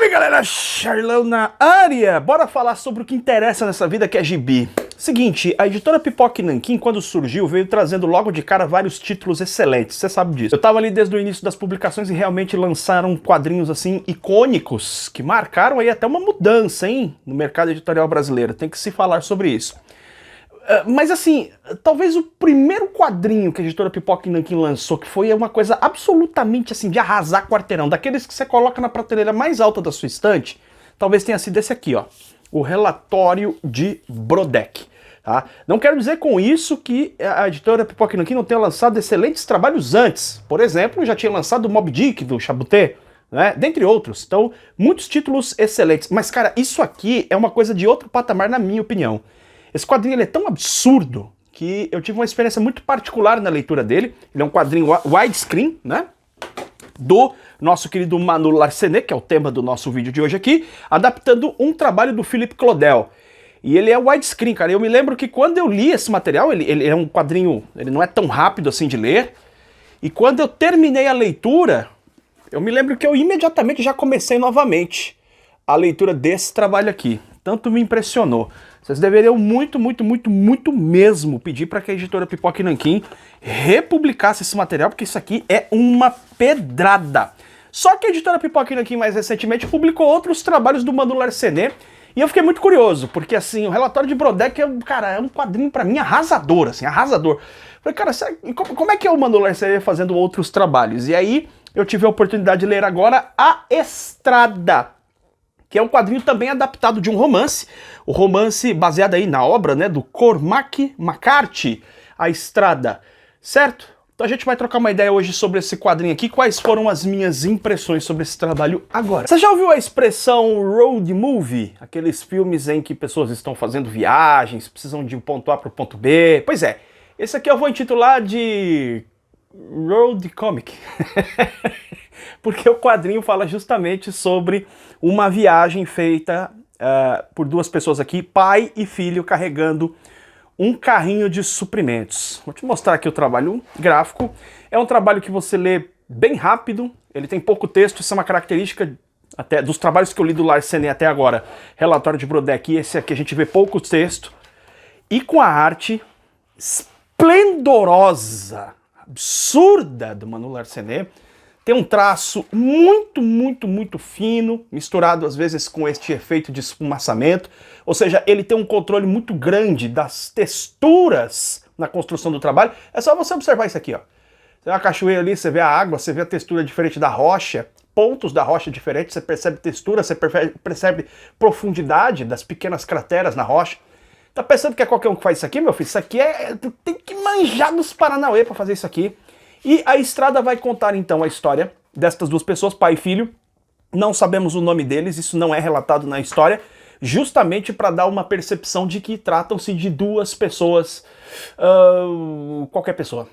Salve galera, Charlão na área! Bora falar sobre o que interessa nessa vida, que é gibi. Seguinte, a editora Pipoca Nanquim, quando surgiu, veio trazendo logo de cara vários títulos excelentes, você sabe disso. Eu tava ali desde o início das publicações e realmente lançaram quadrinhos assim icônicos, que marcaram aí até uma mudança, hein, no mercado editorial brasileiro, tem que se falar sobre isso. Mas assim, talvez o primeiro quadrinho que a editora Pipoca Nanquim lançou, que foi uma coisa absolutamente assim, de arrasar quarteirão, daqueles que você coloca na prateleira mais alta da sua estante, talvez tenha sido esse aqui, ó, o Relatório de Brodeck. Tá? Não quero dizer com isso que a editora Pipoca Nanquim não tenha lançado excelentes trabalhos antes. Por exemplo, já tinha lançado o Moby Dick, do Chabuté, né? Dentre outros. Então, muitos títulos excelentes. Mas, cara, isso aqui é uma coisa de outro patamar, na minha opinião. Esse quadrinho ele é tão absurdo que eu tive uma experiência muito particular na leitura dele. Ele é um quadrinho widescreen, né? Do nosso querido Manu Larcenet, que é o tema do nosso vídeo de hoje aqui, adaptando um trabalho do Philippe Claudel. E ele é widescreen, cara. Eu me lembro que quando eu li esse material, ele é um quadrinho, ele não é tão rápido assim de ler. E quando eu terminei a leitura, eu me lembro que eu imediatamente já comecei novamente a leitura desse trabalho aqui. Tanto me impressionou. Vocês deveriam muito mesmo pedir para que a editora Pipoca Nanquim republicasse esse material, porque isso aqui é uma pedrada. Só que a editora Pipoca Nanquim mais recentemente publicou outros trabalhos do Manu Larcenet, e eu fiquei muito curioso, porque assim, o Relatório de Brodeck é um quadrinho para mim arrasador, assim, arrasador. Falei, cara, como é que é o Manu Larcenet fazendo outros trabalhos? E aí eu tive a oportunidade de ler agora A Estrada, que é um quadrinho também adaptado de um romance, o romance baseado aí na obra, né, do Cormac McCarthy, A Estrada, certo? Então a gente vai trocar uma ideia hoje sobre esse quadrinho aqui, quais foram as minhas impressões sobre esse trabalho agora. Você já ouviu a expressão road movie? Aqueles filmes em que pessoas estão fazendo viagens, precisam de um ponto A para o ponto B? Pois é, esse aqui eu vou intitular de Road Comic. Porque o quadrinho fala justamente sobre uma viagem feita por duas pessoas aqui, pai e filho, carregando um carrinho de suprimentos. Vou te mostrar aqui o trabalho gráfico. É um trabalho que você lê bem rápido, ele tem pouco texto, isso é uma característica até dos trabalhos que eu li do Larcenet até agora. Relatório de Brodeck, esse aqui a gente vê pouco texto, e com a arte esplendorosa, absurda do Manu Larcenet. Tem um traço muito fino, misturado às vezes com este efeito de esfumaçamento, ou seja, ele tem um controle muito grande das texturas na construção do trabalho. É só você observar isso aqui, ó. Você vê uma cachoeira ali, você vê a água, você vê a textura diferente da rocha, pontos da rocha diferentes, você percebe textura, você percebe profundidade das pequenas crateras na rocha. Tá pensando que é qualquer um que faz isso aqui, meu filho? Isso aqui tem que manjar dos Paranauê para fazer isso aqui. E A Estrada vai contar então a história destas duas pessoas, pai e filho. Não sabemos o nome deles, isso não é relatado na história, justamente para dar uma percepção de que tratam-se de duas pessoas, qualquer pessoa,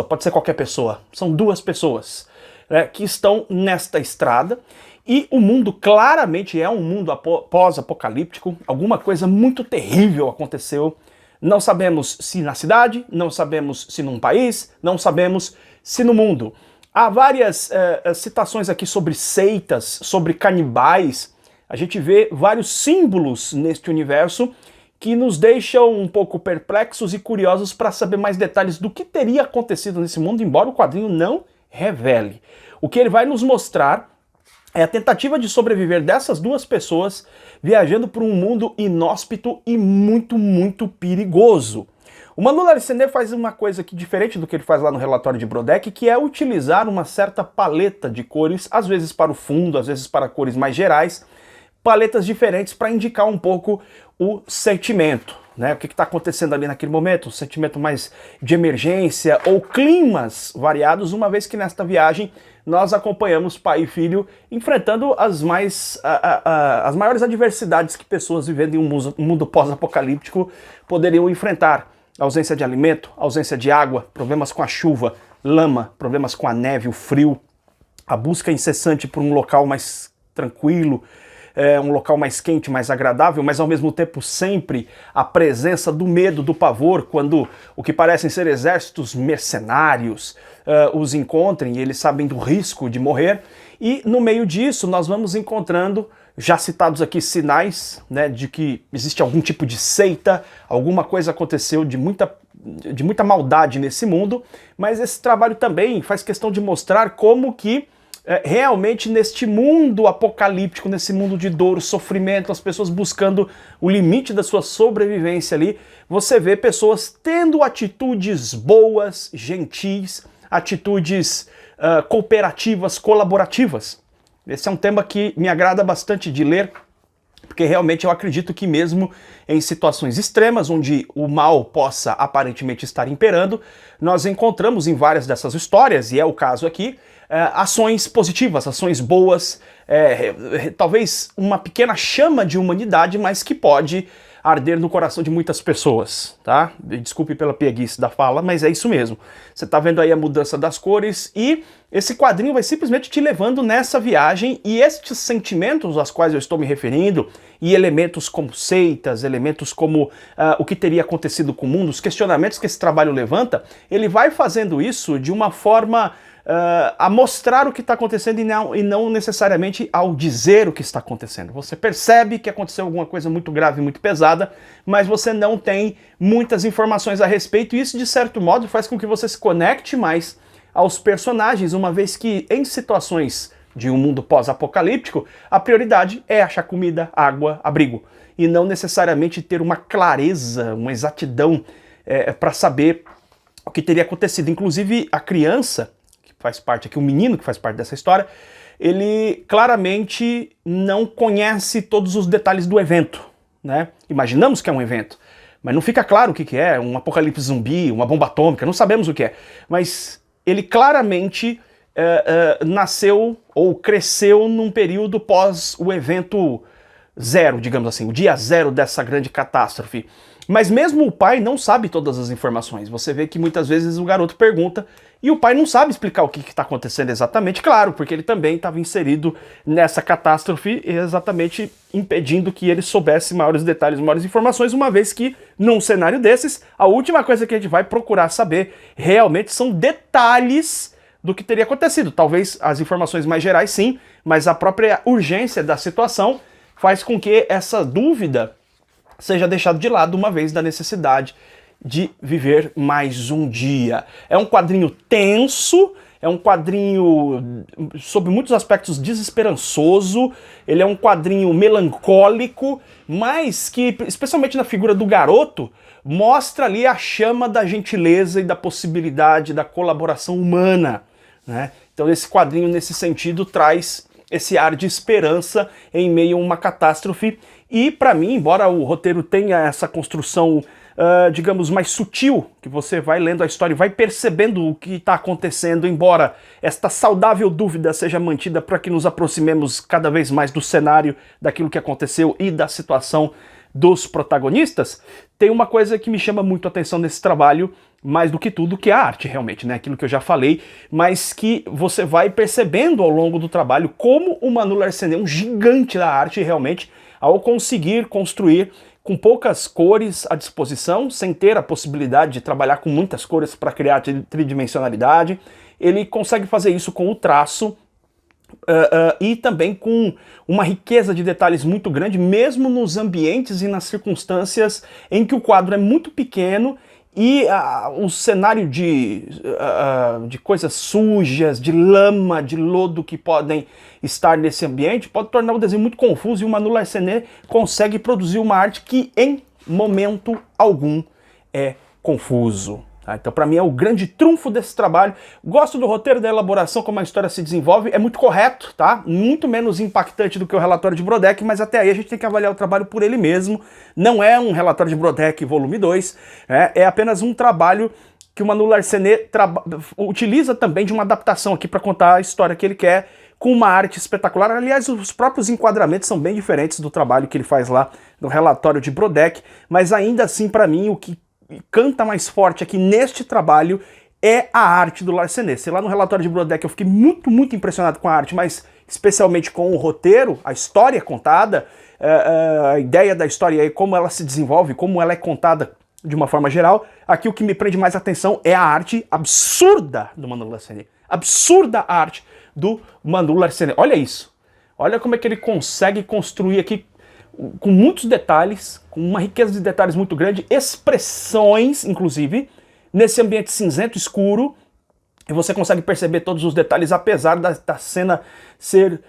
pode ser qualquer pessoa. São duas pessoas, né, que estão nesta estrada, e o mundo claramente é um mundo pós-apocalíptico, alguma coisa muito terrível aconteceu. Não sabemos se na cidade, não sabemos se num país, não sabemos se no mundo. Há várias citações aqui sobre seitas, sobre canibais. A gente vê vários símbolos neste universo que nos deixam um pouco perplexos e curiosos para saber mais detalhes do que teria acontecido nesse mundo, embora o quadrinho não revele. O que ele vai nos mostrar é a tentativa de sobreviver dessas duas pessoas viajando por um mundo inóspito e muito perigoso. O Manu Larcenet faz uma coisa aqui diferente do que ele faz lá no Relatório de Brodeck, que é utilizar uma certa paleta de cores, às vezes para o fundo, às vezes para cores mais gerais, paletas diferentes para indicar um pouco o sentimento, né? O que está acontecendo ali naquele momento, um sentimento mais de emergência ou climas variados, uma vez que nesta viagem nós acompanhamos pai e filho enfrentando as maiores adversidades que pessoas vivendo em um mundo pós-apocalíptico poderiam enfrentar. Ausência de alimento, ausência de água, problemas com a chuva, lama, problemas com a neve, o frio, a busca incessante por um local mais tranquilo, um local mais quente, mais agradável, mas ao mesmo tempo sempre a presença do medo, do pavor, quando o que parecem ser exércitos mercenários os encontrem e eles sabem do risco de morrer. E no meio disso nós vamos encontrando, já citados aqui, sinais, né, de que existe algum tipo de seita, alguma coisa aconteceu de muita maldade nesse mundo, mas esse trabalho também faz questão de mostrar como que realmente neste mundo apocalíptico, nesse mundo de dor, sofrimento, as pessoas buscando o limite da sua sobrevivência ali, você vê pessoas tendo atitudes boas, gentis, atitudes cooperativas, colaborativas. Esse é um tema que me agrada bastante de ler, porque realmente eu acredito que mesmo em situações extremas, onde o mal possa aparentemente estar imperando, nós encontramos em várias dessas histórias, e é o caso aqui, ações positivas, ações boas, talvez uma pequena chama de humanidade, mas que pode arder no coração de muitas pessoas, tá? Desculpe pela pieguice da fala, mas é isso mesmo. Você tá vendo aí a mudança das cores e esse quadrinho vai simplesmente te levando nessa viagem, e estes sentimentos aos quais eu estou me referindo, e elementos como seitas, elementos como o que teria acontecido com o mundo, os questionamentos que esse trabalho levanta, ele vai fazendo isso de uma forma a mostrar o que está acontecendo e não necessariamente ao dizer o que está acontecendo. Você percebe que aconteceu alguma coisa muito grave, muito pesada, mas você não tem muitas informações a respeito, e isso de certo modo faz com que você se conecte mais aos personagens, uma vez que em situações de um mundo pós-apocalíptico, a prioridade é achar comida, água, abrigo, e não necessariamente ter uma clareza, uma exatidão para saber o que teria acontecido. Inclusive a criança, faz parte aqui, o menino que faz parte dessa história, ele claramente não conhece todos os detalhes do evento, né? Imaginamos que é um evento, mas não fica claro o que é, um apocalipse zumbi, uma bomba atômica, não sabemos o que é. Mas ele claramente nasceu ou cresceu num período pós o evento zero, digamos assim, o dia zero dessa grande catástrofe. Mas mesmo o pai não sabe todas as informações. Você vê que muitas vezes o garoto pergunta e o pai não sabe explicar o que está acontecendo exatamente, claro, porque ele também estava inserido nessa catástrofe, exatamente impedindo que ele soubesse maiores detalhes, maiores informações, uma vez que, num cenário desses, a última coisa que a gente vai procurar saber realmente são detalhes do que teria acontecido. Talvez as informações mais gerais sim, mas a própria urgência da situação faz com que essa dúvida seja deixado de lado, uma vez da necessidade de viver mais um dia. É um quadrinho tenso, é um quadrinho, sob muitos aspectos, desesperançoso, ele é um quadrinho melancólico, mas que, especialmente na figura do garoto, mostra ali a chama da gentileza e da possibilidade da colaboração humana, né? Então esse quadrinho, nesse sentido, traz esse ar de esperança em meio a uma catástrofe. E para mim, embora o roteiro tenha essa construção, digamos, mais sutil, que você vai lendo a história e vai percebendo o que está acontecendo, embora esta saudável dúvida seja mantida para que nos aproximemos cada vez mais do cenário, daquilo que aconteceu e da situação dos protagonistas, tem uma coisa que me chama muito a atenção nesse trabalho, mais do que tudo, que é a arte realmente, né? Aquilo que eu já falei, mas que você vai percebendo ao longo do trabalho como o Manu Larcenet é um gigante da arte realmente, ao conseguir construir com poucas cores à disposição, sem ter a possibilidade de trabalhar com muitas cores para criar tridimensionalidade. Ele consegue fazer isso com o traço e também com uma riqueza de detalhes muito grande, mesmo nos ambientes e nas circunstâncias em que o quadro é muito pequeno e o cenário de coisas sujas, de lama, de lodo que podem estar nesse ambiente, pode tornar o desenho muito confuso, e o Manu Larcenet consegue produzir uma arte que em momento algum é confuso. Tá? Então para mim é o grande trunfo desse trabalho. Gosto do roteiro, da elaboração, como a história se desenvolve, é muito correto, tá? Muito menos impactante do que o relatório de Brodeck, mas até aí a gente tem que avaliar o trabalho por ele mesmo. Não é um relatório de Brodeck volume 2, é apenas um trabalho que o Manu Larcenet utiliza também de uma adaptação aqui para contar a história que ele quer, com uma arte espetacular. Aliás, os próprios enquadramentos são bem diferentes do trabalho que ele faz lá no relatório de Brodeck, mas ainda assim, para mim, o que canta mais forte aqui neste trabalho é a arte do Larcenet. Se lá no relatório de Brodeck eu fiquei muito, muito impressionado com a arte, mas especialmente com o roteiro, a história contada, a ideia da história e como ela se desenvolve, como ela é contada de uma forma geral, aqui o que me prende mais atenção é a arte absurda do Manu Larcenet. Absurda a arte do Manu Larcenet. Olha isso. Olha como é que ele consegue construir aqui com muitos detalhes, com uma riqueza de detalhes muito grande, expressões, inclusive, nesse ambiente cinzento, escuro, e você consegue perceber todos os detalhes, apesar da cena ser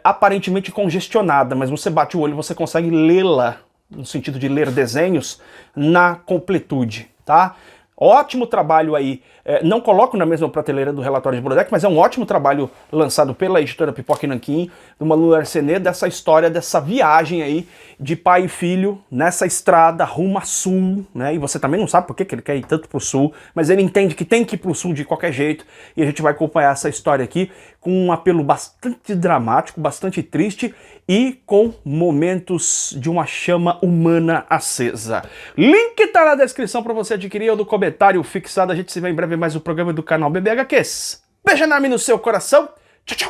aparentemente congestionada, mas você bate o olho e você consegue lê-la, no sentido de ler desenhos, na completude, tá? Ótimo trabalho aí, não coloco na mesma prateleira do relatório de Brodeck, mas é um ótimo trabalho lançado pela editora Pipoca e Nanquim, do Manu Larcenet, dessa história, dessa viagem aí de pai e filho nessa estrada rumo a sul, né? E você também não sabe por que ele quer ir tanto pro sul, mas ele entende que tem que ir pro sul de qualquer jeito, e a gente vai acompanhar essa história aqui com um apelo bastante dramático, bastante triste e com momentos de uma chama humana acesa. Link tá na descrição para você adquirir ou do comentário fixado. A gente se vê em breve mais um programa do canal BBHQs. Beijo enorme no seu coração. Tchau, tchau.